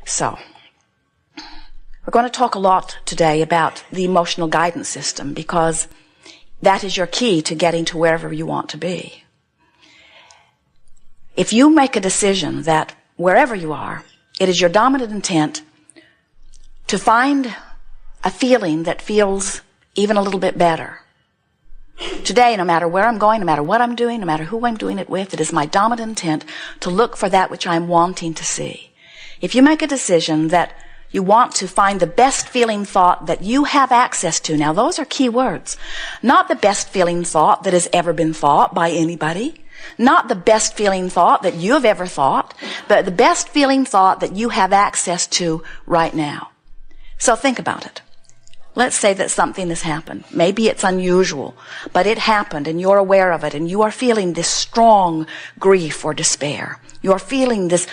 So, we're going to talk a lot today about the emotional guidance system, because that is your key to getting to wherever you want to be. If you make a decision that wherever you are, it is your dominant intent to find a feeling that feels even a little bit better. Today, no matter where I'm going, no matter what I'm doing, no matter who I'm doing it with, it is my dominant intent to look for that which I'm wanting to see. If you make a decision that you want to find the best feeling thought that you have access to, now those are key words. Not the best feeling thought that has ever been thought by anybody. Not the best feeling thought that you have ever thought, but the best feeling thought that you have access to right now. So think about it. Let's say that something has happened. Maybe it's unusual, but it happened and you're aware of it and you are feeling this strong grief or despair. You're feeling this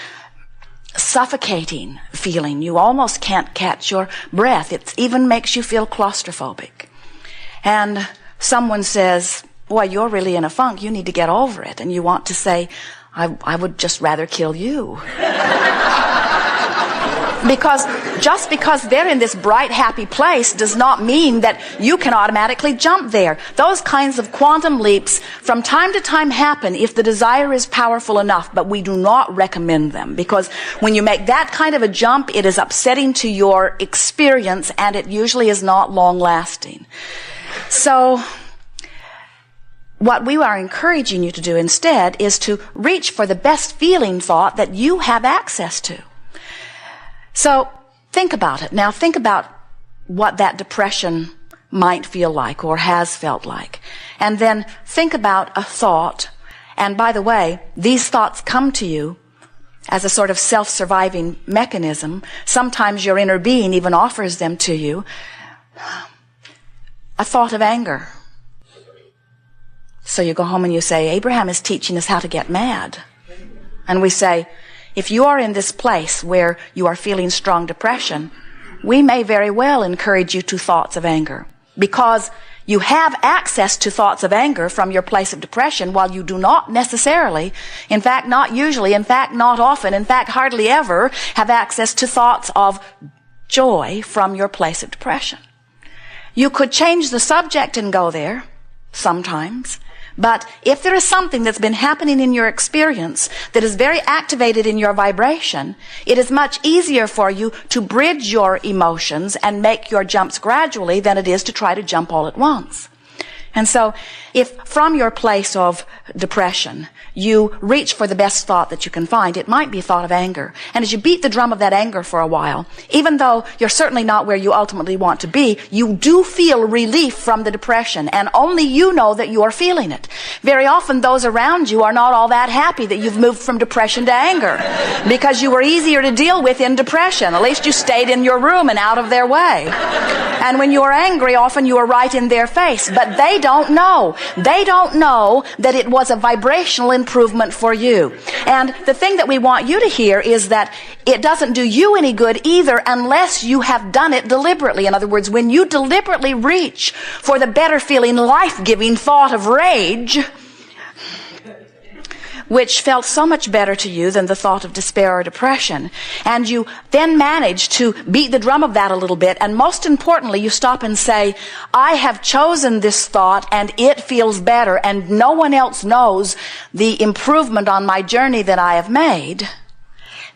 suffocating feeling. You almost can't catch your breath. It even makes you feel claustrophobic. And someone says, boy, you're really in a funk. You need to get over it. And you want to say, I would just rather kill you. Because just because they're in this bright, happy place does not mean that you can automatically jump there. Those kinds of quantum leaps from time to time happen if the desire is powerful enough, but we do not recommend them, because when you make that kind of a jump, it is upsetting to your experience and it usually is not long lasting. So what we are encouraging you to do instead is to reach for the best feeling thought that you have access to. So think about it. Now think about what that depression might feel like or has felt like. And then think about a thought. And by the way, these thoughts come to you as a sort of self-surviving mechanism. Sometimes your inner being even offers them to you. A thought of anger. So you go home and you say, Abraham is teaching us how to get mad. And we say, if you are in this place where you are feeling strong depression, we may very well encourage you to thoughts of anger, because you have access to thoughts of anger from your place of depression, while you do not necessarily, in fact not usually, in fact not often, in fact hardly ever, have access to thoughts of joy from your place of depression. You could change the subject and go there sometimes. But if there is something that's been happening in your experience that is very activated in your vibration, it is much easier for you to bridge your emotions and make your jumps gradually than it is to try to jump all at once. And so, if from your place of depression, you reach for the best thought that you can find, it might be a thought of anger. And as you beat the drum of that anger for a while, even though you're certainly not where you ultimately want to be, you do feel relief from the depression, and only you know that you are feeling it. Very often those around you are not all that happy that you've moved from depression to anger, because you were easier to deal with in depression. At least you stayed in your room and out of their way. And when you are angry, often you are right in their face, but they don't know. They don't know that it was a vibrational improvement for you. And the thing that we want you to hear is that it doesn't do you any good either unless you have done it deliberately. In other words, when you deliberately reach for the better feeling, life-giving thought of rage, which felt so much better to you than the thought of despair or depression, and you then manage to beat the drum of that a little bit, and most importantly, you stop and say, I have chosen this thought and it feels better, and no one else knows the improvement on my journey that I have made.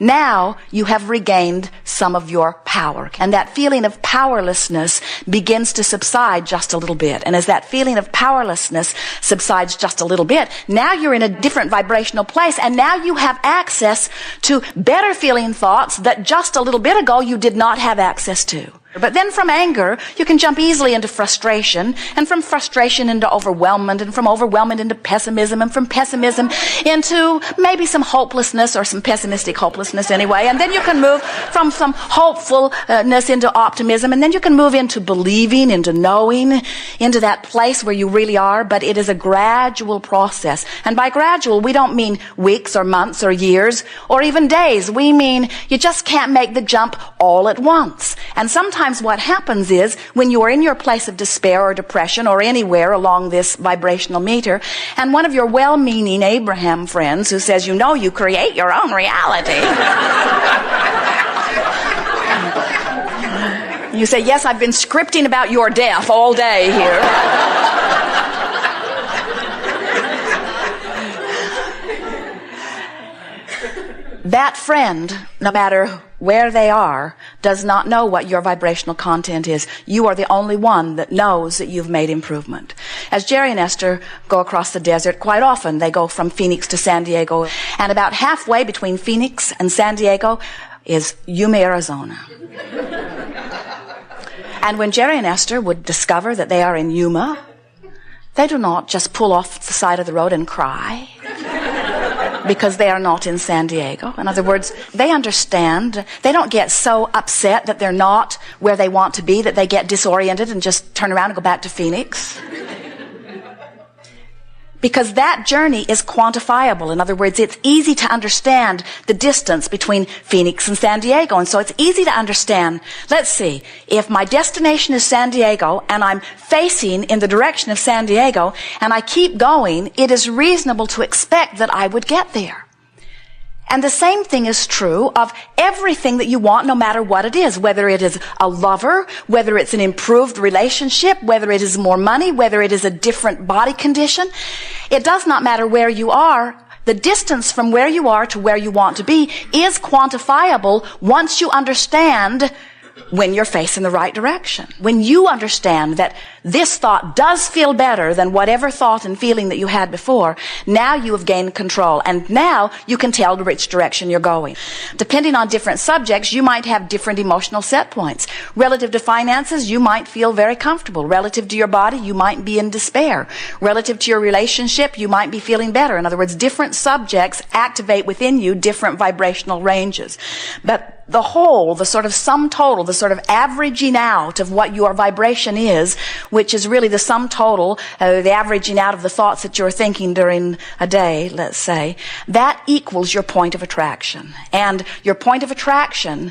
Now you have regained some of your power. And that feeling of powerlessness begins to subside just a little bit. And as that feeling of powerlessness subsides just a little bit, now you're in a different vibrational place, and now you have access to better feeling thoughts that just a little bit ago you did not have access to. But then from anger, you can jump easily into frustration, and from frustration into overwhelmment, and from overwhelmment into pessimism, and from pessimism into maybe some hopelessness, or some pessimistic hopelessness anyway. And then you can move from some hopefulness into optimism, and then you can move into believing, into knowing, into that place where you really are. But it is a gradual process. And by gradual, we don't mean weeks or months or years or even days. We mean you just can't make the jump all at once. And sometimes what happens is, when you are in your place of despair or depression or anywhere along this vibrational meter, and one of your well-meaning Abraham friends who says, you know, you create your own reality, You say, yes, I've been scripting about your death all day here. That friend, no matter where they are, does not know what your vibrational content is. You are the only one that knows that you've made improvement. As Jerry and Esther go across the desert, quite often they go from Phoenix to San Diego, and about halfway between Phoenix and San Diego is Yuma, Arizona. And when Jerry and Esther would discover that they are in Yuma, they do not just pull off the side of the road and cry because they are not in San Diego. In other words, they understand. They don't get so upset that they're not where they want to be that they get disoriented and just turn around and go back to Phoenix. Because that journey is quantifiable. In other words, it's easy to understand the distance between Phoenix and San Diego. And so it's easy to understand, let's see, if my destination is San Diego and I'm facing in the direction of San Diego and I keep going, it is reasonable to expect that I would get there. And the same thing is true of everything that you want, no matter what it is, whether it is a lover, whether it's an improved relationship, whether it is more money, whether it is a different body condition. It does not matter where you are. The distance from where you are to where you want to be is quantifiable once you understand when you're facing the right direction. When you understand that this thought does feel better than whatever thought and feeling that you had before, now you have gained control, and now you can tell which direction you're going. Depending on different subjects, you might have different emotional set points. Relative to finances, you might feel very comfortable. Relative to your body, you might be in despair. Relative to your relationship, you might be feeling better. In other words, different subjects activate within you different vibrational ranges. But the whole, the sort of sum total, the sort of averaging out of what your vibration is, which is really the sum total, the averaging out of the thoughts that you're thinking during a day, let's say, that equals your point of attraction. And your point of attraction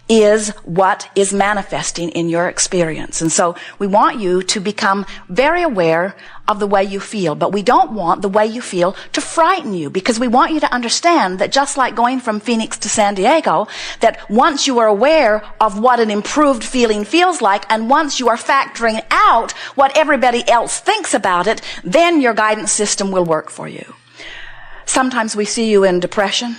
is what is manifesting in your experience. And so we want you to become very aware of the way you feel, but we don't want the way you feel to frighten you, because we want you to understand that just like going from Phoenix to San Diego, that once you are aware of what an improved feeling feels like, and once you are factoring out what everybody else thinks about it, then your guidance system will work for you. Sometimes we see you in depression,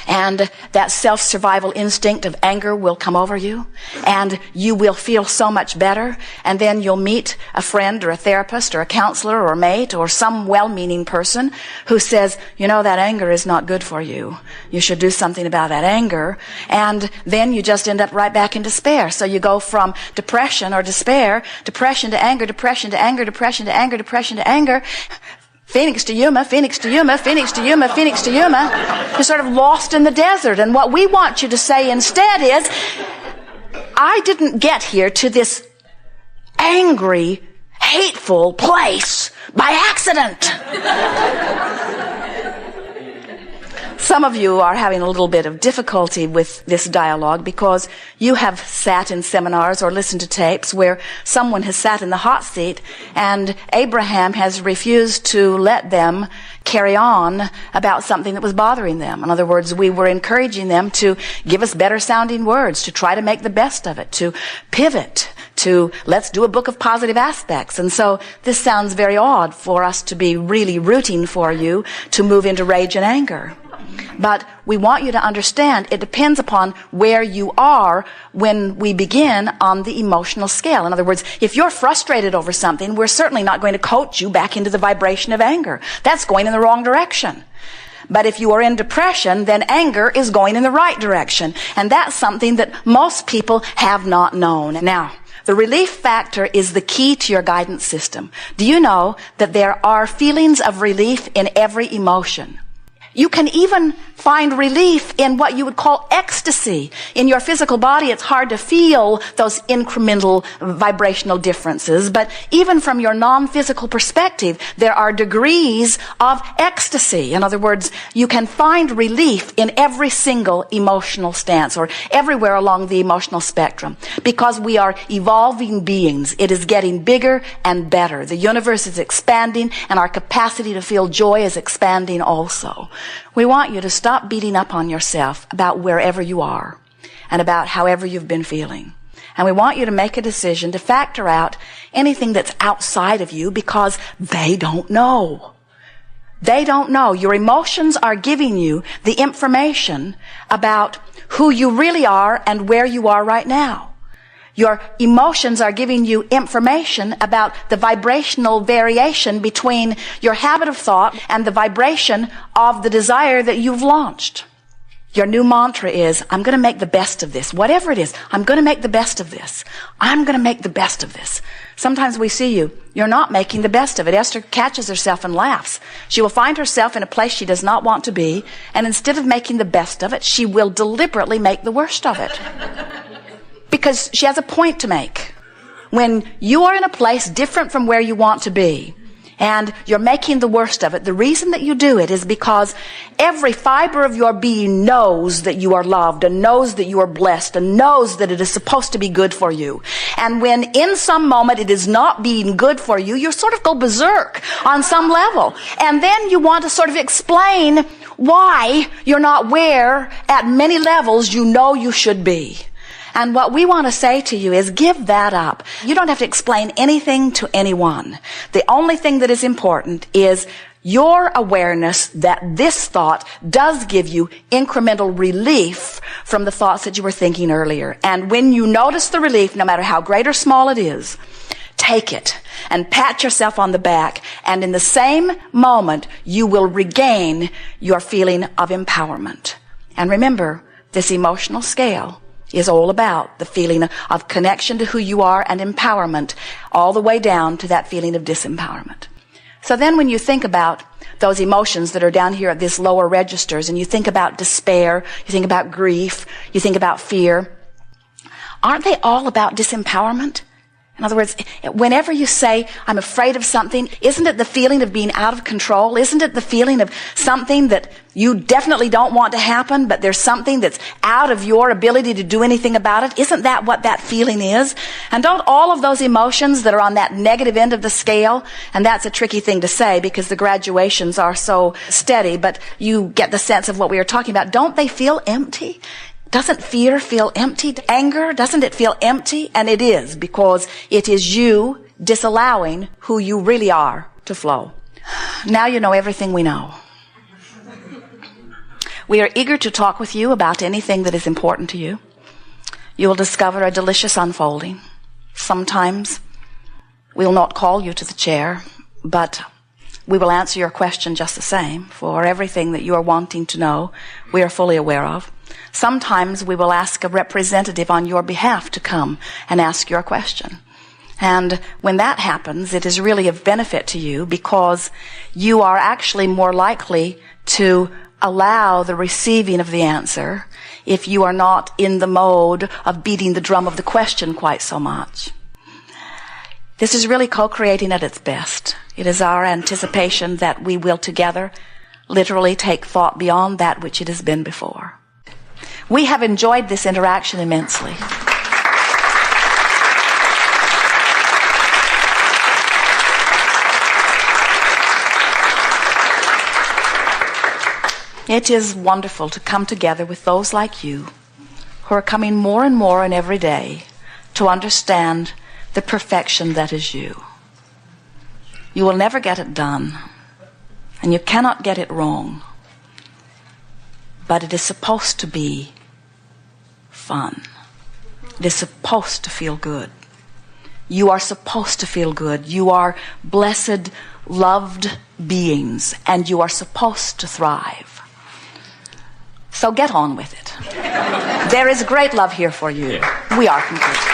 and that self-survival instinct of anger will come over you, and you will feel so much better, and then you'll meet a friend or a therapist or a counselor or a mate or some well-meaning person who says, you know, that anger is not good for you. You should do something about that anger. And then you just end up right back in despair. So you go from depression or despair, depression to anger, depression to anger, depression to anger, depression to anger, Phoenix to Yuma, Phoenix to Yuma, Phoenix to Yuma, Phoenix to Yuma. You're sort of lost in the desert. And what we want you to say instead is, I didn't get here to this angry, hateful place by accident. Some of you are having a little bit of difficulty with this dialogue because you have sat in seminars or listened to tapes where someone has sat in the hot seat and Abraham has refused to let them carry on about something that was bothering them. In other words, we were encouraging them to give us better sounding words, to try to make the best of it, to pivot, to let's do a book of positive aspects. And so this sounds very odd for us to be really rooting for you to move into rage and anger. But we want you to understand it depends upon where you are when we begin on the emotional scale. In other words, if you're frustrated over something, we're certainly not going to coach you back into the vibration of anger. That's going in the wrong direction. But if you are in depression, then anger is going in the right direction. And that's something that most people have not known. Now, the relief factor is the key to your guidance system. Do you know that there are feelings of relief in every emotion? You can even find relief in what you would call ecstasy. In your physical body, it's hard to feel those incremental vibrational differences, but even from your non-physical perspective, there are degrees of ecstasy. In other words, you can find relief in every single emotional stance or everywhere along the emotional spectrum because we are evolving beings. It is getting bigger and better. The universe is expanding and our capacity to feel joy is expanding also. We want you to stop beating up on yourself about wherever you are and about however you've been feeling. And we want you to make a decision to factor out anything that's outside of you, because they don't know. They don't know. Your emotions are giving you the information about who you really are and where you are right now. Your emotions are giving you information about the vibrational variation between your habit of thought and the vibration of the desire that you've launched. Your new mantra is, I'm going to make the best of this. Whatever it is, I'm going to make the best of this. I'm going to make the best of this. Sometimes we see you're not making the best of it. Esther catches herself and laughs. She will find herself in a place she does not want to be, and instead of making the best of it, she will deliberately make the worst of it. Because she has a point to make. When you are in a place different from where you want to be, and you're making the worst of it, the reason that you do it is because every fiber of your being knows that you are loved, and knows that you are blessed, and knows that it is supposed to be good for you. And when in some moment it is not being good for you, you sort of go berserk on some level. And then you want to sort of explain why you're not where at many levels you know you should be. And what we want to say to you is, give that up. You don't have to explain anything to anyone. The only thing that is important is your awareness that this thought does give you incremental relief from the thoughts that you were thinking earlier. And when you notice the relief, no matter how great or small it is, take it and pat yourself on the back. And in the same moment, you will regain your feeling of empowerment. And remember, this emotional scale is all about the feeling of connection to who you are and empowerment, all the way down to that feeling of disempowerment. So then when you think about those emotions that are down here at these lower registers, and you think about despair, you think about grief, you think about fear, aren't they all about disempowerment? In other words, whenever you say, I'm afraid of something, isn't it the feeling of being out of control? Isn't it the feeling of something that you definitely don't want to happen, but there's something that's out of your ability to do anything about it? Isn't that what that feeling is? And don't all of those emotions that are on that negative end of the scale, and that's a tricky thing to say because the graduations are so steady, but you get the sense of what we are talking about, don't they feel empty? Doesn't fear feel empty? Anger, doesn't it feel empty? And it is, because it is you disallowing who you really are to flow. Now you know everything we know. We are eager to talk with you about anything that is important to you. You will discover a delicious unfolding. Sometimes we will not call you to the chair, but we will answer your question just the same. For everything that you are wanting to know, we are fully aware of. Sometimes we will ask a representative on your behalf to come and ask your question. And when that happens, it is really of benefit to you, because you are actually more likely to allow the receiving of the answer if you are not in the mode of beating the drum of the question quite so much. This is really co-creating at its best. It is our anticipation that we will together literally take thought beyond that which it has been before. We have enjoyed this interaction immensely. It is wonderful to come together with those like you who are coming more and more in every day to understand the perfection that is you. You will never get it done, and you cannot get it wrong, but it is supposed to be fun. It is supposed to feel good. You are supposed to feel good. You are blessed, loved beings, and you are supposed to thrive. So get on with it. There is great love here for you. We are complete.